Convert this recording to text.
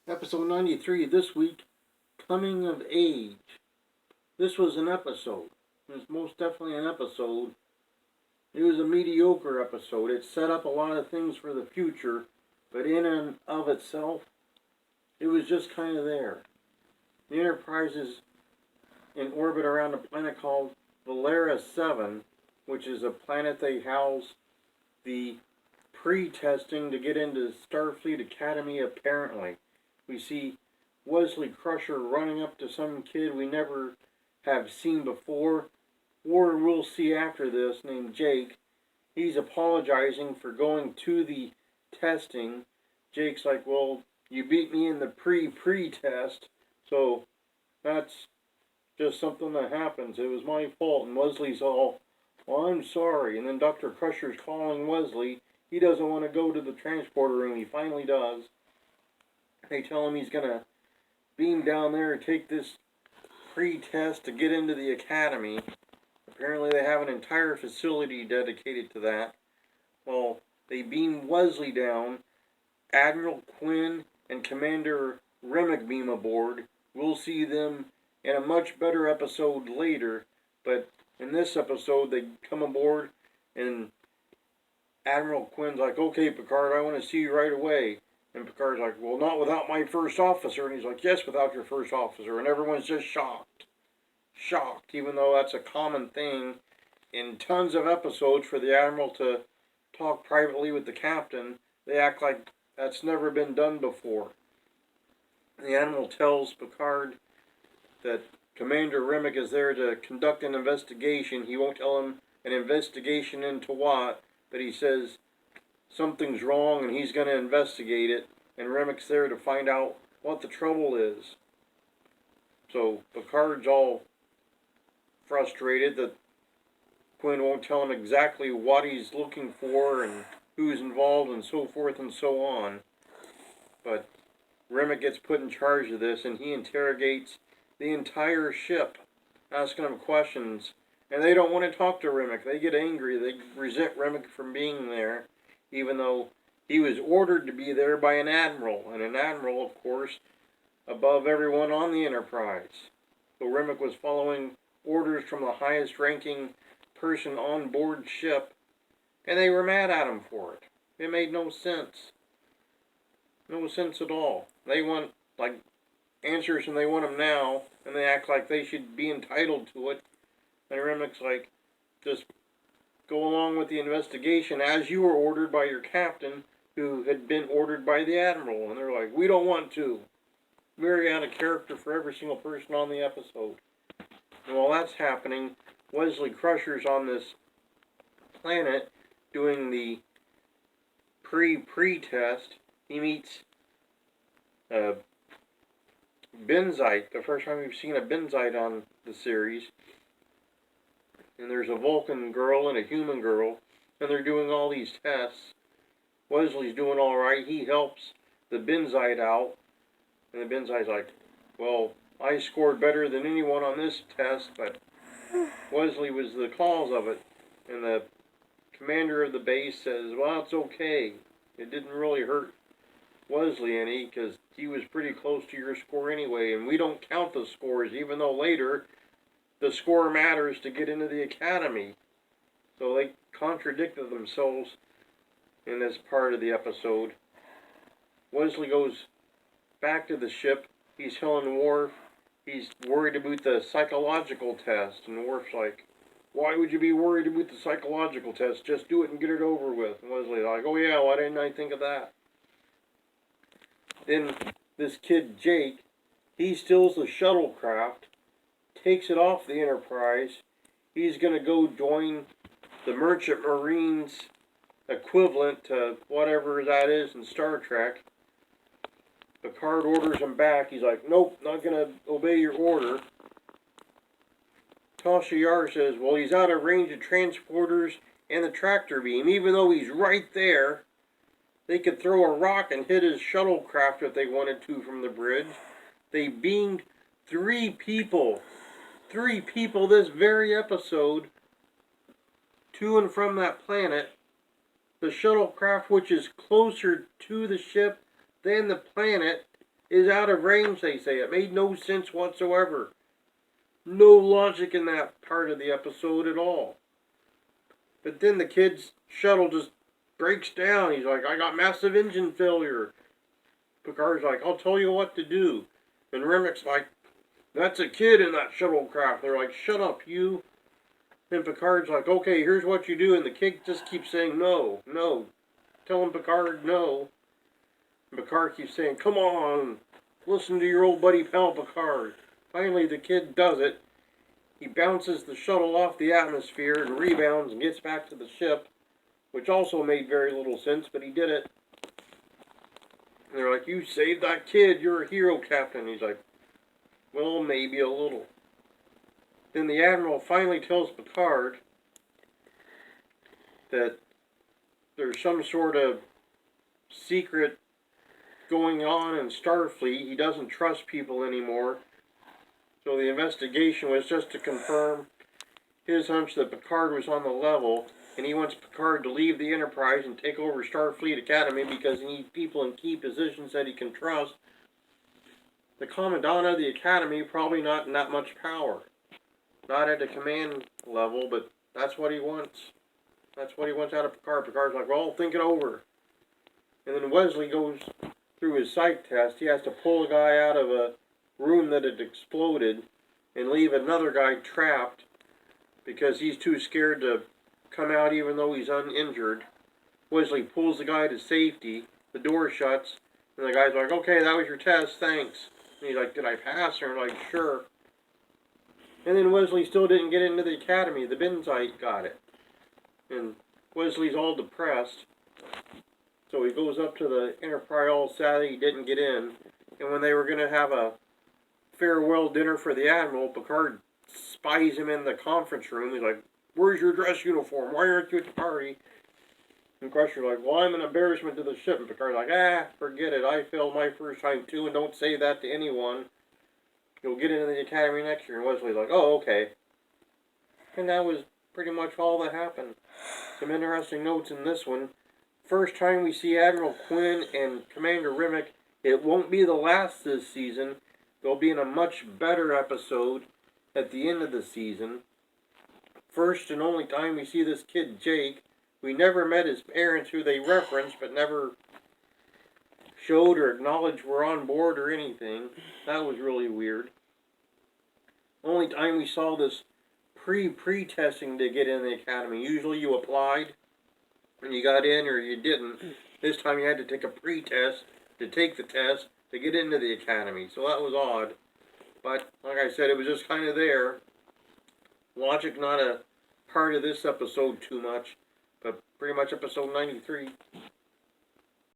Episode 93 this week, Coming of Age. This was an episode. It was most definitely an episode. It was a mediocre episode. It set up a lot of things for the future, but in and of itself, it was just kind of there. The Enterprise is in orbit around a planet called Valera 7, which is a planet they house the pre-testing to get into Starfleet Academy apparently. We see Wesley Crusher running up to some kid we never have seen before, or we'll see after this, named Jake. He's apologizing for going to the testing. Jake's like, well, you beat me in the pre-test, so that's just something that happens. It was my fault. And Wesley's all, well, I'm sorry. And then Dr. Crusher's calling Wesley. He doesn't want to go to the transporter room. He finally does. They tell him he's going to beam down there and take this pre-test to get into the academy. Apparently they have an entire facility dedicated to that. Well, they beam Wesley down. Admiral Quinn and Commander Remick beam aboard. We'll see them in a much better episode later, but in this episode they come aboard and Admiral Quinn's like, okay, Picard, I want to see you right away. And Picard's like, well, not without my first officer. And he's like, yes, without your first officer. And everyone's just shocked. Shocked, even though that's a common thing in tons of episodes for the Admiral to talk privately with the captain. They act like that's never been done before. The Admiral tells Picard that Commander Remick is there to conduct an investigation. He won't tell him an investigation into what, but he says something's wrong and he's going to investigate it, and Remick's there to find out what the trouble is. So Picard's all frustrated that Quinn won't tell him exactly what he's looking for and who's involved and so forth and so on. But Remick gets put in charge of this and he interrogates the entire ship, asking them questions. And they don't want to talk to Remick. They get angry. They resent Remick from being there, even though he was ordered to be there by an admiral. And an admiral, of course, above everyone on the Enterprise. So Remick was following orders from the highest ranking person on board ship, and they were mad at him for it. It made no sense. No sense at all. They want, like, answers and they want them now, and they act like they should be entitled to it. And Remick's like, just go along with the investigation as you were ordered by your captain, who had been ordered by the admiral. And they're like, we don't want to. Very out of character for every single person on the episode. And while that's happening, Wesley Crusher's on this planet doing the pre-test. He meets Benzite, the first time we've seen a Benzite on the series. And there's a Vulcan girl and a human girl, and they're doing all these tests. Wesley's doing all right. He helps the Benzite out, and the Benzite's like, well, I scored better than anyone on this test, but Wesley was the cause of it. And the commander of the base says, well, it's okay. It didn't really hurt Wesley any, because he was pretty close to your score anyway, and we don't count the scores, even though later the score matters to get into the academy. So they contradicted themselves in this part of the episode. Wesley goes back to the ship. He's telling Worf he's worried about the psychological test, and Worf's like, why would you be worried about the psychological test? Just do it and get it over with. And Wesley's like, oh yeah, why didn't I think of that? Then this kid Jake, he steals the shuttlecraft, takes it off the Enterprise. He's going to go join the Merchant Marines equivalent to whatever that is in Star Trek. Picard orders him back. He's like, nope, not going to obey your order. Tasha Yar says, well, he's out of range of transporters and the tractor beam. Even though he's right there, they could throw a rock and hit his shuttlecraft if they wanted to from the bridge. They beamed three people this very episode to and from that planet. The shuttlecraft, which is closer to the ship than the planet, is out of range, they say. It made no sense whatsoever. No logic in that part of the episode at all. But then the kid's shuttle just breaks down. He's like, I got massive engine failure. Picard's like, I'll tell you what to do. And Remick's like, that's a kid in that shuttlecraft. They're like, shut up, you. And Picard's like, okay, here's what you do. And the kid just keeps saying, no, no. Tell him, Picard, no. And Picard keeps saying, come on, listen to your old buddy pal Picard. Finally, the kid does it. He bounces the shuttle off the atmosphere and rebounds and gets back to the ship, which also made very little sense, but he did it. And they're like, you saved that kid, you're a hero, Captain. He's like, well, maybe a little. Then the Admiral finally tells Picard that there's some sort of secret going on in Starfleet. He doesn't trust people anymore. So the investigation was just to confirm his hunch that Picard was on the level, and he wants Picard to leave the Enterprise and take over Starfleet Academy because he needs people in key positions that he can trust. The Commandant of the Academy probably not in that much power. Not at the command level, but that's what he wants. That's what he wants out of Picard. Picard's like, well, think it over. And then Wesley goes through his psych test. He has to pull a guy out of a room that had exploded and leave another guy trapped because he's too scared to come out even though he's uninjured. Wesley pulls the guy to safety. The door shuts. And the guy's like, okay, that was your test, thanks. And he's like, did I pass? And they're like, sure. And then Wesley still didn't get into the Academy. The Benzite got it. And Wesley's all depressed. So he goes up to the Enterprise all sad he didn't get in. And when they were going to have a farewell dinner for the Admiral, Picard spies him in the conference room. He's like, where's your dress uniform? Why aren't you at the party? And Crusher's like, well, I'm an embarrassment to the ship. And Picard's like, forget it. I failed my first time too, and don't say that to anyone. You'll get into the Academy next year. And Wesley's like, oh, okay. And that was pretty much all that happened. Some interesting notes in this one. First time we see Admiral Quinn and Commander Remick. It won't be the last this season. They'll be in a much better episode at the end of the season. First and only time we see this kid, Jake. We never met his parents, who they referenced, but never showed or acknowledged were on board or anything. That was really weird. Only time we saw this pre-testing to get in the Academy. Usually you applied and you got in or you didn't. This time you had to take a pre-test to take the test to get into the Academy. So that was odd. But like I said, it was just kind of there. Logic not a part of this episode too much, but pretty much episode 93.